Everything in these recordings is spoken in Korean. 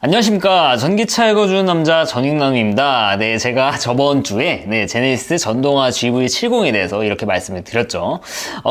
안녕하십니까. 전기차 읽어주는 남자 전익남입니다. 네, 제가 저번 주에 제네시스 전동화 GV70에 대해서 이렇게 말씀을 드렸죠.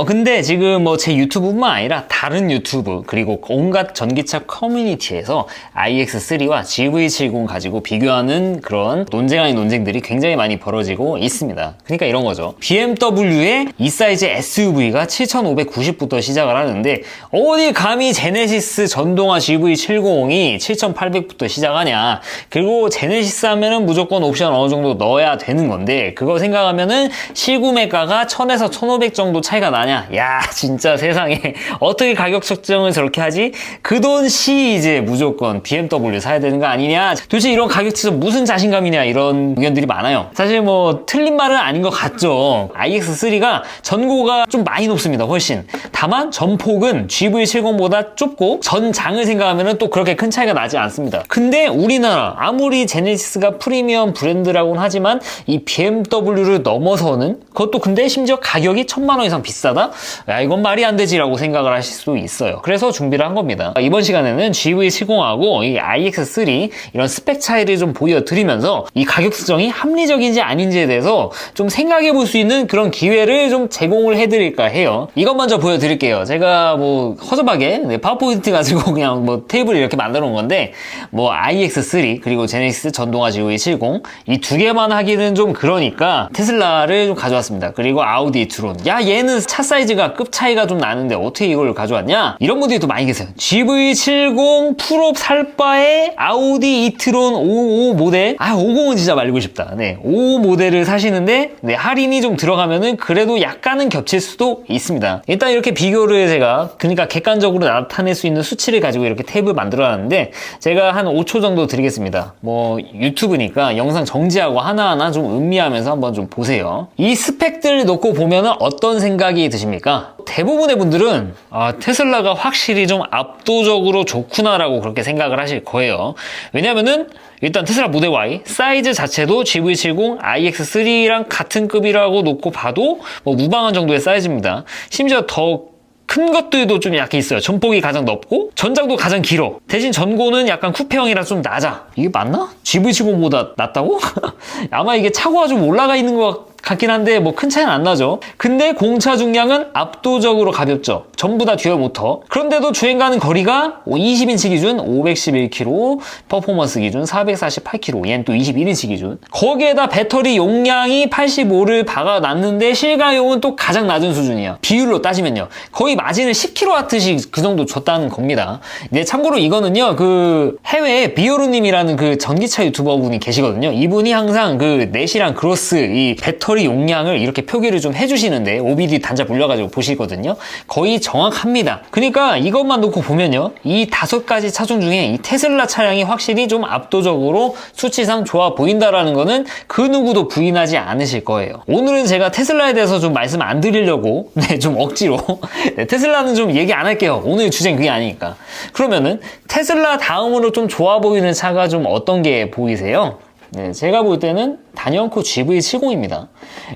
근데 지금 제 유튜브뿐만 아니라 다른 유튜브 그리고 온갖 전기차 커뮤니티에서 iX3와 GV70 가지고 비교하는 그런 논쟁 아닌 논쟁들이 굉장히 많이 벌어지고 있습니다. 그러니까 이런 거죠. BMW의 이 사이즈 SUV가 7,590부터 시작을 하는데 어디 감히 제네시스 전동화 GV70이 7,800부터 시작하냐. 그리고 제네시스 하면은 무조건 옵션 어느 정도 넣어야 되는 건데 그거 생각하면은 실구매가가 1000에서 1500 정도 차이가 나냐. 야, 진짜 세상에 어떻게 가격 책정을 저렇게 하지? 그 돈 시 이제 무조건 BMW 사야 되는 거 아니냐. 도대체 이런 가격 책정 무슨 자신감이냐, 이런 의견들이 많아요. 사실 틀린 말은 아닌 것 같죠. iX3가 전고가 좀 많이 높습니다. 훨씬. 다만 전폭은 GV70보다 좁고 전장을 생각하면은 또 그렇게 큰 차이가 나지 않습니다. 근데 우리나라 아무리 제네시스가 프리미엄 브랜드라고는 하지만 이 BMW를 넘어서는, 그것도 근데 심지어 가격이 1000만 원 이상 비싸다? 야, 이건 말이 안 되지라고 생각을 하실 수도 있어요. 그래서 준비를 한 겁니다. 이번 시간에는 GV70하고 이 iX3 이런 스펙 차이를 좀 보여드리면서 이 가격 수정이 합리적인지 아닌지에 대해서 좀 생각해 볼 수 있는 그런 기회를 좀 제공을 해드릴까 해요. 이것 먼저 보여드릴게요. 제가 허접하게 파워포인트 가지고 그냥 테이블 이렇게 만들어 놓은 건데 iX3 그리고 제네시스 전동화 GV70 이 두 개만 하기는 좀 그러니까 테슬라를 좀 가져왔습니다. 그리고 아우디 이트론. 야, 얘는 차 사이즈가 급 차이가 좀 나는데 어떻게 이걸 가져왔냐? 이런 분들이 또 많이 계세요. GV70 풀업 살 바에 아우디 이트론 55 모델. 50은 진짜 말리고 싶다. 55 모델을 사시는데 할인이 좀 들어가면은 그래도 약간은 겹칠 수도 있습니다. 일단 이렇게 비교를 제가 그러니까 객관적으로 나타낼 수 있는 수치를 가지고 이렇게 탭을 만들어놨는데 제가 한 5초 정도 드리겠습니다. 유튜브니까 영상 정지하고 하나하나 좀 음미하면서 한번 좀 보세요. 이 스펙들 놓고 보면은 어떤 생각이 드십니까? 대부분의 분들은 테슬라가 확실히 좀 압도적으로 좋구나라고 그렇게 생각을 하실 거예요. 왜냐면은 일단 테슬라 모델 Y 사이즈 자체도 GV70 iX3랑 같은 급이라고 놓고 봐도 무방한 정도의 사이즈입니다. 심지어 더 큰 것들도 좀 약간 있어요. 전폭이 가장 넓고 전장도 가장 길어. 대신 전고는 약간 쿠페형이라 좀 낮아. 이게 맞나? GV70보다 낮다고? 아마 이게 차고가 좀 올라가 있는 것 같긴 한데 큰 차이는 안 나죠. 근데 공차 중량은 압도적으로 가볍죠. 전부 다 듀얼 모터. 그런데도 주행 가는 거리가 20인치 기준 511km, 퍼포먼스 기준 448km, 얘는 또 21인치 기준. 거기에다 배터리 용량이 85를 박아놨는데 실가용은 또 가장 낮은 수준이야. 비율로 따지면요. 거의 마진을 10kW씩 그 정도 줬다는 겁니다. 근데 참고로 이거는요, 해외에 비오르님이라는 전기차 유튜버 분이 계시거든요. 이분이 항상 넷이랑 그로스 이 배터리 용량을 이렇게 표기를 좀 해주시는데 OBD 단자 불려가지고 보시거든요. 거의 정확합니다. 그러니까 이것만 놓고 보면요, 이 5가지 차종 중에 이 테슬라 차량이 확실히 좀 압도적으로 수치상 좋아 보인다라는 거는 그 누구도 부인하지 않으실 거예요. 오늘은 제가 테슬라에 대해서 좀 말씀 안 드리려고 좀 억지로 테슬라는 좀 얘기 안 할게요. 오늘 주제는 그게 아니니까. 그러면은 테슬라 다음으로 좀 좋아 보이는 차가 좀 어떤 게 보이세요? 제가 볼 때는 단연코 GV70입니다.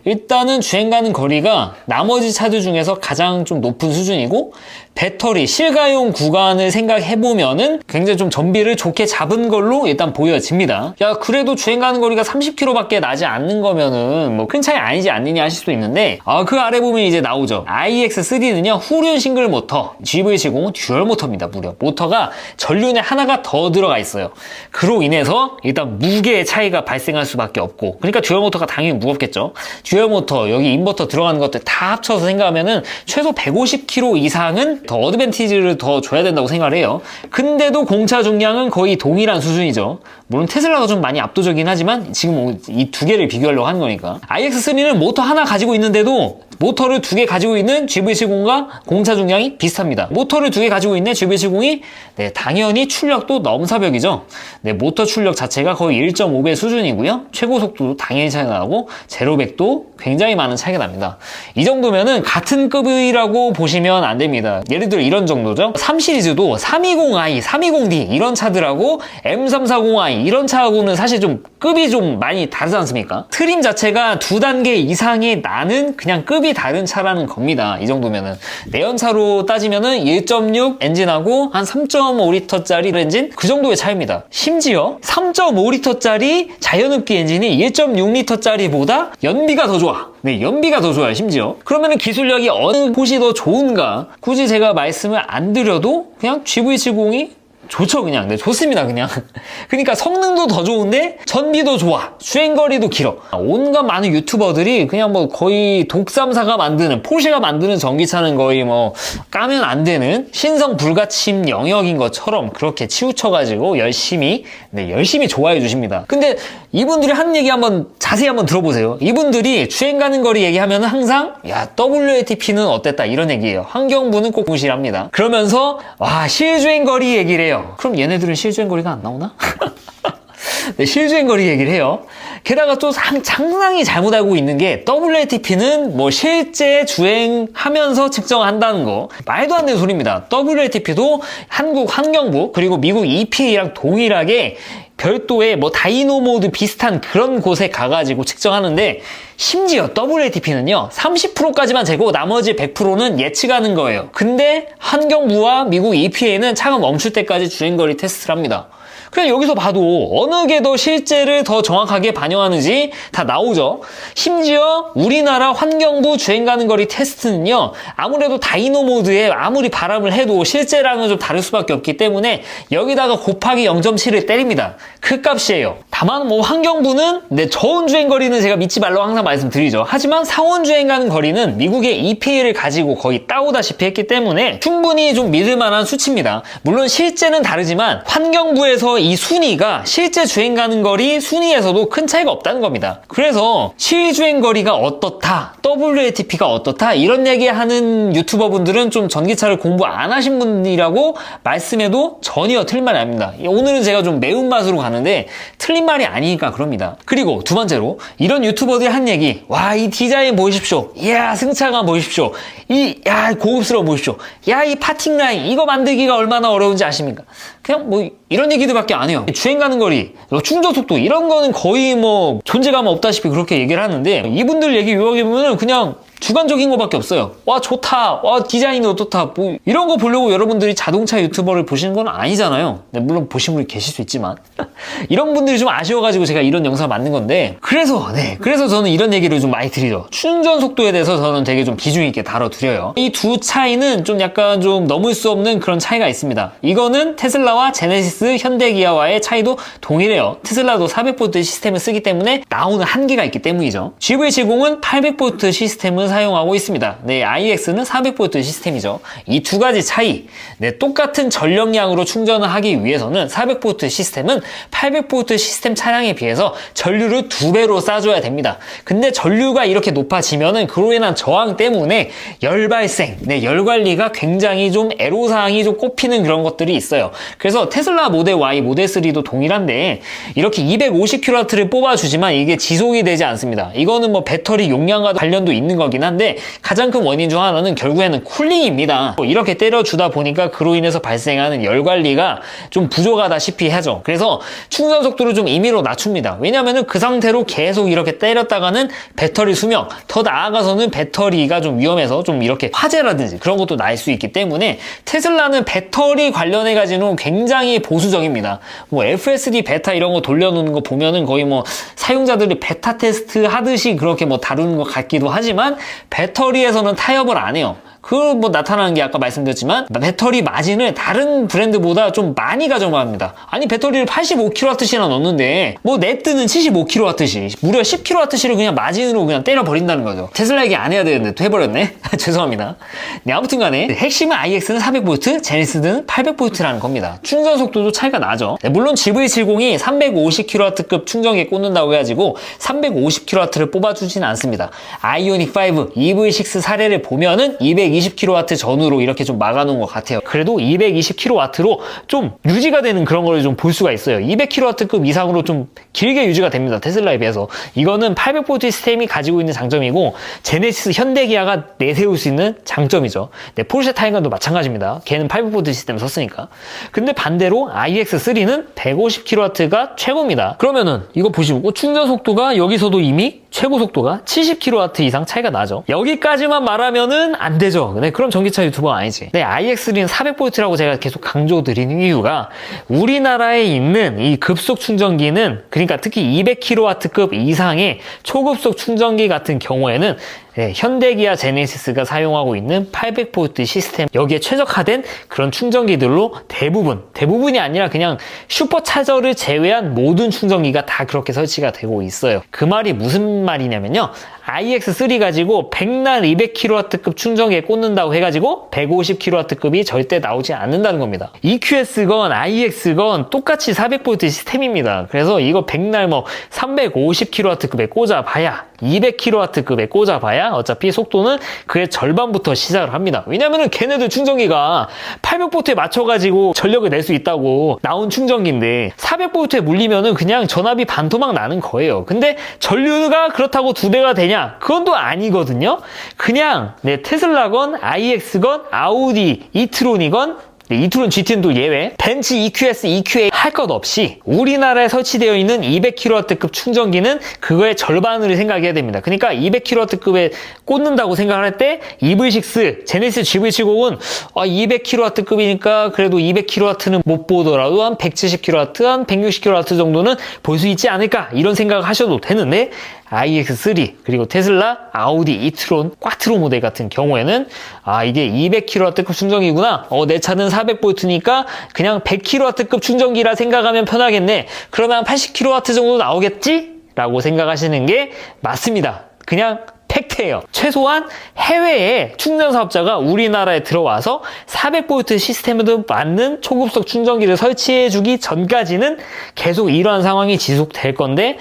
일단은 주행 가는 거리가 나머지 차들 중에서 가장 좀 높은 수준이고, 배터리 실가용 구간을 생각해보면은 굉장히 좀 전비를 좋게 잡은 걸로 일단 보여집니다. 야, 그래도 주행 가는 거리가 30km밖에 나지 않는 거면은 큰 차이 아니지 않느냐 하실 수도 있는데, 그 아래 보면 이제 나오죠. iX3는요 후륜 싱글 모터, GV70은 듀얼 모터입니다. 무려 모터가 전륜에 하나가 더 들어가 있어요. 그로 인해서 일단 무게의 차이가 발생할 수밖에 없고, 그러니까 듀얼 모터가 당연히 무겁겠죠. 듀얼 모터, 여기 인버터 들어가는 것들 다 합쳐서 생각하면은 최소 150km 이상은 더 어드밴티지를 더 줘야 된다고 생각을 해요. 근데도 공차 중량은 거의 동일한 수준이죠. 물론 테슬라가 좀 많이 압도적이긴 하지만 지금 이 두 개를 비교하려고 하는 거니까. iX3는 모터 하나 가지고 있는데도 모터를 2개 가지고 있는 GV70과 공차 중량이 비슷합니다. 모터를 2개 가지고 있는 GV70이 당연히 출력도 넘사벽이죠. 모터 출력 자체가 거의 1.5배 수준이고요. 최고 속도도 당연히 차이가 나고 제로백도 굉장히 많은 차이가 납니다. 이 정도면은 같은 급이라고 보시면 안 됩니다. 예를 들어 이런 정도죠. 3시리즈도 320i, 320d 이런 차들하고 M340i 이런 차하고는 사실 좀 급이 좀 많이 다르지 않습니까? 트림 자체가 2단계 이상이 나는 그냥 급이 급이 다른 차라는 겁니다. 이 정도면은. 내연차로 따지면은 1.6 엔진하고 한 3.5L짜리 엔진? 그 정도의 차이입니다. 심지어 3.5L짜리 자연흡기 엔진이 1.6L짜리보다 연비가 더 좋아. 네, 연비가 더 좋아요, 심지어. 그러면은 기술력이 어느 곳이 더 좋은가? 굳이 제가 말씀을 안 드려도 그냥 GV70이 좋죠, 그냥. 네, 좋습니다, 그냥. 그러니까 성능도 더 좋은데 전비도 좋아. 주행거리도 길어. 온갖 많은 유튜버들이 그냥 뭐 거의 독삼사가 만드는, 포르쉐가 만드는 전기차는 거의 뭐 까면 안 되는 신성 불가침 영역인 것처럼 그렇게 치우쳐가지고 열심히 좋아해 주십니다. 근데 이분들이 하는 얘기 한번 자세히 한번 들어보세요. 이분들이 주행 가는 거리 얘기하면 항상 야, WLTP는 어땠다 이런 얘기예요. 환경부는 꼭 무시합니다. 그러면서 와, 실주행 거리 얘기를 해요. 그럼 얘네들은 실주행 거리가 안 나오나? 네, 실주행 거리 얘기를 해요. 게다가 또 상당히 잘못 알고 있는 게 WLTP는 뭐 실제 주행하면서 측정한다는 거 말도 안 되는 소리입니다. WLTP도 한국 환경부 그리고 미국 EPA랑 동일하게 별도의 뭐 다이노 모드 비슷한 그런 곳에 가가지고 측정하는데 심지어 WLTP는요 30%까지만 재고 나머지 100%는 예측하는 거예요. 근데 환경부와 미국 EPA는 차가 멈출 때까지 주행거리 테스트를 합니다. 그냥 여기서 봐도 어느 게 더 실제를 더 정확하게 반영하는지 다 나오죠. 심지어 우리나라 환경부 주행 가는 거리 테스트는요. 아무래도 다이노 모드에 아무리 바람을 해도 실제랑은 좀 다를 수밖에 없기 때문에 여기다가 곱하기 0.7을 때립니다. 그 값이에요. 다만 뭐 환경부는 저온 주행 거리는 제가 믿지 말라고 항상 말씀드리죠. 하지만 상온 주행 가는 거리는 미국의 EPA를 가지고 거의 따오다시피 했기 때문에 충분히 좀 믿을 만한 수치입니다. 물론 실제는 다르지만 환경부에서 이 순위가 실제 주행 가는 거리 순위에서도 큰 차이가 없다는 겁니다. 그래서 실주행 거리가 어떻다, WLTP가 어떻다 이런 얘기하는 유튜버 분들은 좀 전기차를 공부 안 하신 분이라고 말씀해도 전혀 틀린 말이 아닙니다. 오늘은 제가 좀 매운맛으로 가는데 틀린 말이 아니니까 그럽니다. 그리고 두 번째로 이런 유튜버들이 한 얘기, 와, 이 디자인 보십시오. 이야, 승차감 보십시오. 야, 고급스러워 보십시오. 야, 이 파팅 라인 이거 만들기가 얼마나 어려운지 아십니까? 그냥 뭐 이런 얘기들밖에 안 해요. 주행 가는 거리, 충전 속도 이런 거는 거의 뭐 존재감 없다시피 그렇게 얘기를 하는데 이분들 얘기 요약해 보면은 그냥 주관적인 거밖에 없어요. 와, 좋다. 와, 디자인이 어떻다. 뭐 이런 거 보려고 여러분들이 자동차 유튜버를 보시는 건 아니잖아요. 네, 물론 보신 분이 계실 수 있지만 이런 분들이 좀 아쉬워가지고 제가 이런 영상을 만든 건데 그래서 저는 이런 얘기를 좀 많이 드리죠. 충전 속도에 대해서 저는 되게 좀 비중 있게 다뤄드려요. 이 두 차이는 좀 약간 좀 넘을 수 없는 그런 차이가 있습니다. 이거는 테슬라와 제네시스, 현대기아와의 차이도 동일해요. 테슬라도 400V 시스템을 쓰기 때문에 나오는 한계가 있기 때문이죠. GV70은 800V 시스템을 사용하고 있습니다. 네, iX는 400V 시스템이죠. 이 두 가지 차이, 똑같은 전력량으로 충전을 하기 위해서는 400V 시스템은 800V 시스템 차량에 비해서 전류를 2배로 쏴줘야 됩니다. 근데 전류가 이렇게 높아지면은 그로 인한 저항 때문에 열 발생, 열 관리가 굉장히 좀 애로사항이 좀 꼽히는 그런 것들이 있어요. 그래서 테슬라 모델 Y, 모델 3도 동일한데 이렇게 250kW를 뽑아주지만 이게 지속이 되지 않습니다. 이거는 뭐 배터리 용량과도 관련도 있는 거긴 한데 가장 큰 원인 중 하나는 결국에는 쿨링입니다. 이렇게 때려주다 보니까 그로 인해서 발생하는 열 관리가 좀 부족하다시피 하죠. 그래서 충전 속도를 좀 임의로 낮춥니다. 왜냐면은 그 상태로 계속 이렇게 때렸다가는 배터리 수명, 더 나아가서는 배터리가 좀 위험해서 좀 이렇게 화재라든지 그런 것도 날 수 있기 때문에 테슬라는 배터리 관련해가지고는 굉장히 보수적입니다. 뭐 FSD 베타 이런 거 돌려놓는 거 보면은 거의 뭐 사용자들이 베타 테스트 하듯이 그렇게 뭐 다루는 것 같기도 하지만 배터리에서는 타협을 안 해요. 그 뭐 나타나는 게 아까 말씀드렸지만 배터리 마진을 다른 브랜드보다 좀 많이 가져갑니다. 아니 배터리를 85kWh나 넣는데 뭐 네트는 75kWh 무려 10kWh를 그냥 마진으로 그냥 때려버린다는 거죠. 테슬라 얘기 안 해야 되는데 또 해버렸네. 죄송합니다. 네, 아무튼 간에 핵심은 iX는 400V, 제네시스는 800V라는 겁니다. 충전 속도도 차이가 나죠. 네, 물론 GV70이 350kW급 충전기에 꽂는다고 해가지고 350kW를 뽑아주진 않습니다. 아이오닉 5, EV6 사례를 보면은 220kW 전후로 이렇게 좀 막아놓은 것 같아요. 그래도 220kW로 좀 유지가 되는 그런 걸 좀 볼 수가 있어요. 200kW급 이상으로 좀 길게 유지가 됩니다. 테슬라에 비해서. 이거는 800V 시스템이 가지고 있는 장점이고 제네시스, 현대기아가 내세울 수 있는 장점이죠. 네, 포르쉐 타이간도 마찬가지입니다. 걔는 800V 시스템을 썼으니까. 근데 반대로 iX3는 150kW가 최고입니다. 그러면은 이거 보시고 충전 속도가 여기서도 이미 최고 속도가 70kW 이상 차이가 나죠. 여기까지만 말하면은 안 되죠. 네, 그럼 전기차 유튜버 아니지. 네, iX3는 400V라고 제가 계속 강조드리는 이유가 우리나라에 있는 이 급속 충전기는, 그러니까 특히 200kW급 이상의 초급속 충전기 같은 경우에는 네, 현대기아 제네시스가 사용하고 있는 800V 시스템, 여기에 최적화된 그런 충전기들로 대부분이 아니라 그냥 슈퍼차저를 제외한 모든 충전기가 다 그렇게 설치가 되고 있어요. 그 말이 무슨 말이냐면요, iX3 가지고 백날 200kW급 충전기에 꽂는다고 해가지고 150kW급이 절대 나오지 않는다는 겁니다. EQS건 iX건 똑같이 400V 시스템입니다. 그래서 이거 백날 뭐 350kW급에 꽂아봐야, 200kW급에 꽂아봐야 어차피 속도는 그의 절반부터 시작을 합니다. 왜냐면은 걔네들 충전기가 800V에 맞춰가지고 전력을 낼 수 있다고 나온 충전기인데 400V에 물리면은 그냥 전압이 반토막 나는 거예요. 근데 전류가 그렇다고 2배가 되냐? 그건 또 아니거든요. 그냥 테슬라건 iX건 아우디 이트론이건, 이트론 GT는 또 예외, 벤츠 EQS, EQA 할 것 없이 우리나라에 설치되어 있는 200kW급 충전기는 그거의 절반을 생각해야 됩니다. 그러니까 200kW급에 꽂는다고 생각할 때 EV6, 제네시스 GV70은 200kW급이니까 그래도 200kW는 못 보더라도 한 170kW, 한 160kW 정도는 볼 수 있지 않을까, 이런 생각을 하셔도 되는데, iX3 그리고 테슬라, 아우디 이트론, 꽈트로 모델 같은 경우에는 이게 200kW급 충전기구나, 내 차는 400V니까 그냥 100kW급 충전기라 생각하면 편하겠네, 그러면 80kW 정도 나오겠지? 라고 생각하시는 게 맞습니다. 그냥 팩트예요. 최소한 해외에 충전 사업자가 우리나라에 들어와서 400V 시스템에도 맞는 초급속 충전기를 설치해주기 전까지는 계속 이러한 상황이 지속될 건데,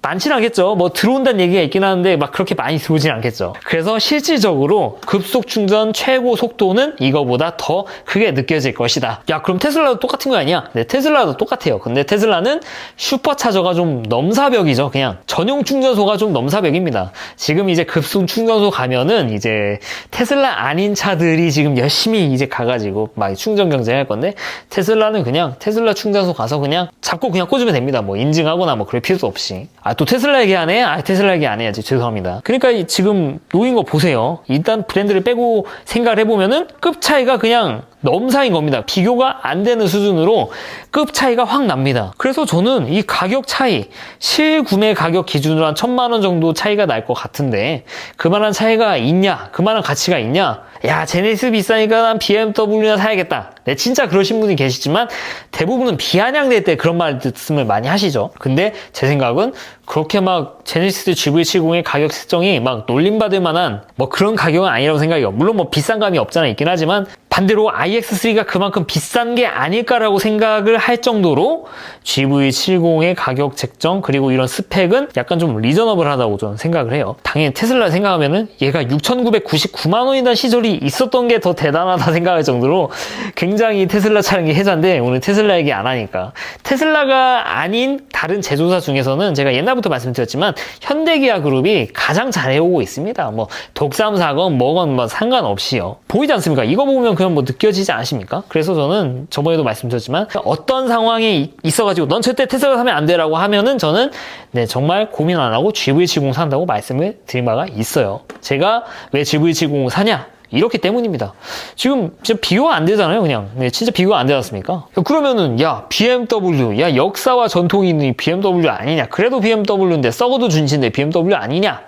많지는 않겠죠. 뭐 들어온다는 얘기가 있긴 하는데 막 그렇게 많이 들어오진 않겠죠. 그래서 실질적으로 급속 충전 최고 속도는 이거보다 더 크게 느껴질 것이다. 야, 그럼 테슬라도 똑같은 거 아니야? 네, 테슬라도 똑같아요. 근데 테슬라는 슈퍼차저가 좀 넘사벽이죠. 그냥 전용 충전소가 좀 넘사벽입니다. 지금 이제 급속 충전소 가면은 이제 테슬라 아닌 차들이 지금 열심히 이제 가가지고 막 충전 경쟁할 건데, 테슬라는 그냥 테슬라 충전소 가서 그냥 잡고 그냥 꽂으면 됩니다. 뭐 인증하거나 뭐 그럴 필요도 없이. 또 테슬라 얘기 안 해? 테슬라 얘기 안 해야지. 죄송합니다. 그러니까 지금 놓인 거 보세요. 일단 브랜드를 빼고 생각을 해보면은 급 차이가 그냥 넘사인 겁니다. 비교가 안 되는 수준으로 급 차이가 확 납니다. 그래서 저는 이 가격 차이, 실구매 가격 기준으로 한 1000만 원 정도 차이가 날 것 같은데, 그만한 차이가 있냐? 그만한 가치가 있냐? 야, 제네시스 비싸니까 난 BMW나 사야겠다. 네, 진짜 그러신 분이 계시지만 대부분은 비아냥될 때 그런 말씀을 많이 하시죠. 근데 제 생각은 그렇게 막 제네시스 GV70의 가격 책정이 막 놀림받을 만한 뭐 그런 가격은 아니라고 생각해요. 물론 뭐 비싼 감이 없잖아 있긴 하지만, 반대로 iX3가 그만큼 비싼 게 아닐까라고 생각을 할 정도로 GV70의 가격 책정 그리고 이런 스펙은 약간 좀 리저너블하다고 저는 생각을 해요. 당연히 테슬라 생각하면은 얘가 6,999만 원이라는 시절이 있었던 게 더 대단하다 생각할 정도로 굉장히 테슬라 차량이 혜자인데, 오늘 테슬라 얘기 안 하니까. 테슬라가 아닌 다른 제조사 중에서는 제가 옛날부터 말씀드렸지만 현대기아 그룹이 가장 잘해오고 있습니다. 뭐 독삼사건 뭐건 뭐 상관없이요. 보이지 않습니까? 이거 보면 그냥 뭐 느껴지지 않으십니까? 그래서 저는 저번에도 말씀드렸지만 어떤 상황이 있어가지고 넌 절대 테슬라 사면 안 돼라고 하면은 저는 정말 고민 안 하고 GV70 산다고 말씀을 드린 바가 있어요. 제가 왜 GV70 사냐? 이렇기 때문입니다. 지금 진짜 비교가 안 되잖아요, 그냥. 진짜 비교가 안 되지 않습니까? 그러면은, 야, BMW, 야, 역사와 전통이 있는 BMW 아니냐? 그래도 BMW인데, 썩어도 준신데 BMW 아니냐?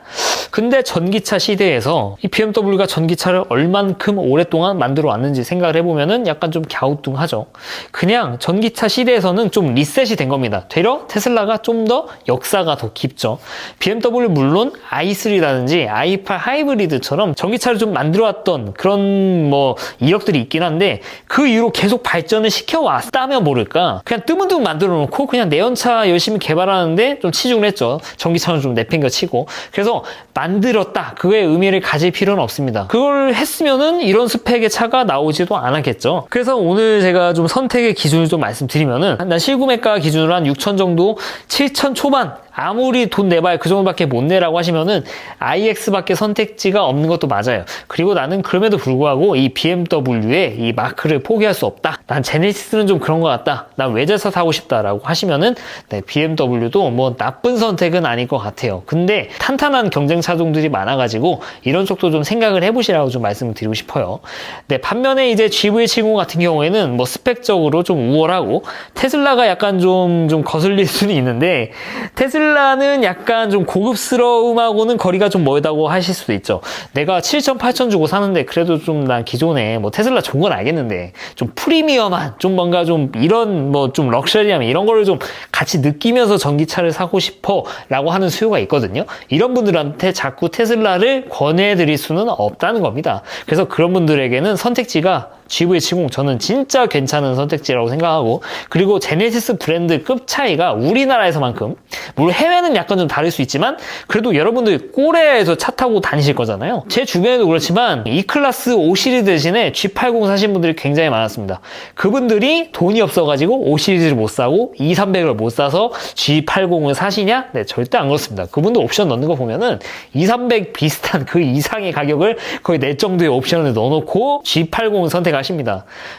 근데 전기차 시대에서 이 BMW가 전기차를 얼만큼 오랫동안 만들어 왔는지 생각을 해보면은 약간 좀 갸우뚱하죠. 그냥 전기차 시대에서는 좀 리셋이 된 겁니다. 되려 테슬라가 좀 더 역사가 더 깊죠. BMW 물론 i3라든지 i8 하이브리드처럼 전기차를 좀 만들어 왔던 그런 뭐 이력들이 있긴 한데, 그 이후로 계속 발전을 시켜왔다면 모를까 그냥 뜨문뜨문 만들어 놓고 그냥 내연차 열심히 개발하는데 좀 치중을 했죠. 전기차는 좀 내팽겨 치고. 그래서 만들었다, 그거의 의미를 가질 필요는 없습니다. 그걸 했으면은 이런 스펙의 차가 나오지도 않았겠죠. 그래서 오늘 제가 좀 선택의 기준을 좀 말씀드리면은, 난 실구매가 기준으로 한 6,000 정도, 7,000 초반 아무리 돈 내봐야 그 정도밖에 못 내라고 하시면은 iX밖에 선택지가 없는 것도 맞아요. 그리고 나는 그럼에도 불구하고 이 BMW의 이 마크를 포기할 수 없다. 난 제네시스는 좀 그런 것 같다. 난 외제차 사고 싶다라고 하시면은 네, BMW도 뭐 나쁜 선택은 아닐 것 같아요. 근데 탄탄한 경쟁 차종들이 많아가지고 이런 쪽도 좀 생각을 해보시라고 좀 말씀을 드리고 싶어요. 네, 반면에 이제 GV70 같은 경우에는 뭐 스펙적으로 좀 우월하고 테슬라가 약간 좀 거슬릴 수는 있는데 테슬라는 약간 좀 고급스러움하고는 거리가 좀 멀다고 하실 수도 있죠. 내가 7천, 8천 주고 사는데 그래도 좀 난 기존에 뭐 테슬라 좋은 건 알겠는데 좀 프리미엄한 좀 뭔가 좀 이런 뭐 좀 럭셔리함 이런 거를 좀 같이 느끼면서 전기차를 사고 싶어 라고 하는 수요가 있거든요. 이런 분들한테 자꾸 테슬라를 권해드릴 수는 없다는 겁니다. 그래서 그런 분들에게는 선택지가 GV70 저는 진짜 괜찮은 선택지라고 생각하고 그리고 제네시스 브랜드 급 차이가 우리나라에서만큼 물론 해외는 약간 좀 다를 수 있지만 그래도 여러분들이 꼬레에서 차 타고 다니실 거잖아요. 제 주변에도 그렇지만 E클래스 5시리즈 대신에 G80 사신 분들이 굉장히 많았습니다. 그분들이 돈이 없어가지고 5시리즈를 못 사고 2,300을 못 사서 G80을 사시냐? 네, 절대 안 그렇습니다. 그분들 옵션 넣는 거 보면은 2,300 비슷한 그 이상의 가격을 거의 낼 정도의 옵션을 넣어놓고 G80을 선택하십니다.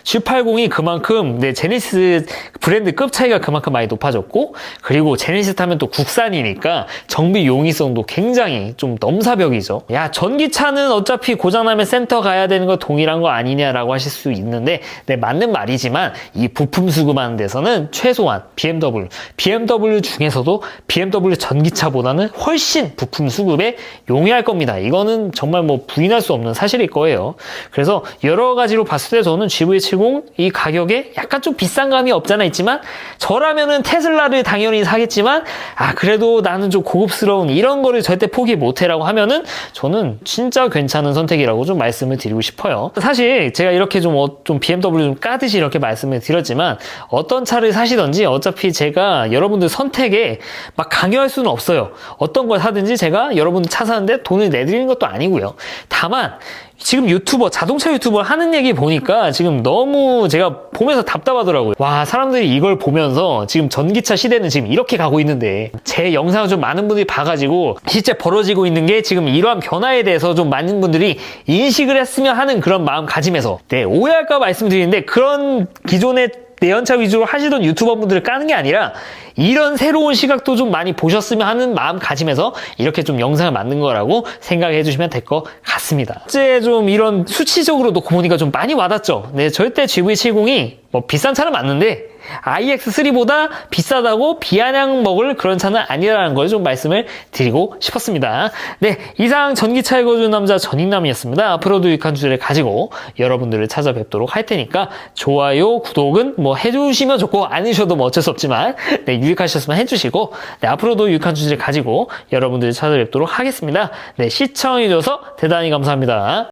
G80이 그만큼 네, 제네시스 브랜드 급 차이가 그만큼 많이 높아졌고 그리고 제네시스 타면 또 국산이니까 정비 용이성도 굉장히 좀 넘사벽이죠. 야, 전기차는 어차피 고장나면 센터 가야 되는 거 동일한 거 아니냐라고 하실 수 있는데 네, 맞는 말이지만 이 부품 수급하는 데서는 최소한 BMW 중에서도 BMW 전기차보다는 훨씬 부품 수급에 용이할 겁니다. 이거는 정말 뭐 부인할 수 없는 사실일 거예요. 그래서 여러 가지로 봤을 때 저는 GV70 이 가격에 약간 좀 비싼 감이 없잖아 있지만 저라면은 테슬라를 당연히 사겠지만 그래도 나는 좀 고급스러운 이런 거를 절대 포기 못해라고 하면은 저는 진짜 괜찮은 선택이라고 좀 말씀을 드리고 싶어요. 사실 제가 이렇게 좀 BMW 좀 까듯이 이렇게 말씀을 드렸지만 어떤 차를 사시던지 어차피 제가 여러분들 선택에 막 강요할 수는 없어요. 어떤 걸 사든지 제가 여러분들 차 사는데 돈을 내드리는 것도 아니고요. 다만 지금 자동차 유튜버 하는 얘기 보니까 지금 너무 제가 보면서 답답하더라고요. 와, 사람들이 이걸 보면서 지금 전기차 시대는 지금 이렇게 가고 있는데 제 영상을 좀 많은 분들이 봐가지고 실제 벌어지고 있는 게 지금 이러한 변화에 대해서 좀 많은 분들이 인식을 했으면 하는 그런 마음가짐에서 네, 오해할까 말씀드리는데 그런 기존의 내연차 위주로 하시던 유튜버 분들을 까는 게 아니라 이런 새로운 시각도 좀 많이 보셨으면 하는 마음가짐에서 이렇게 좀 영상을 만든 거라고 생각해 주시면 될 것 같습니다. 이제 좀 이런 수치적으로 놓고 보니까 좀 많이 와닿죠. 네, 절대 GV70이 뭐 비싼 차는 맞는데 iX3보다 비싸다고 비아냥 먹을 그런 차는 아니라는 걸 좀 말씀을 드리고 싶었습니다. 네, 이상 전기차 읽어주는 남자 전익남이었습니다. 앞으로도 유익한 주제를 가지고 여러분들을 찾아뵙도록 할 테니까 좋아요, 구독은 뭐 해주시면 좋고 아니셔도 뭐 어쩔 수 없지만 네, 유익하셨으면 해주시고 네, 앞으로도 유익한 주제를 가지고 여러분들을 찾아뵙도록 하겠습니다. 네, 시청해주셔서 대단히 감사합니다.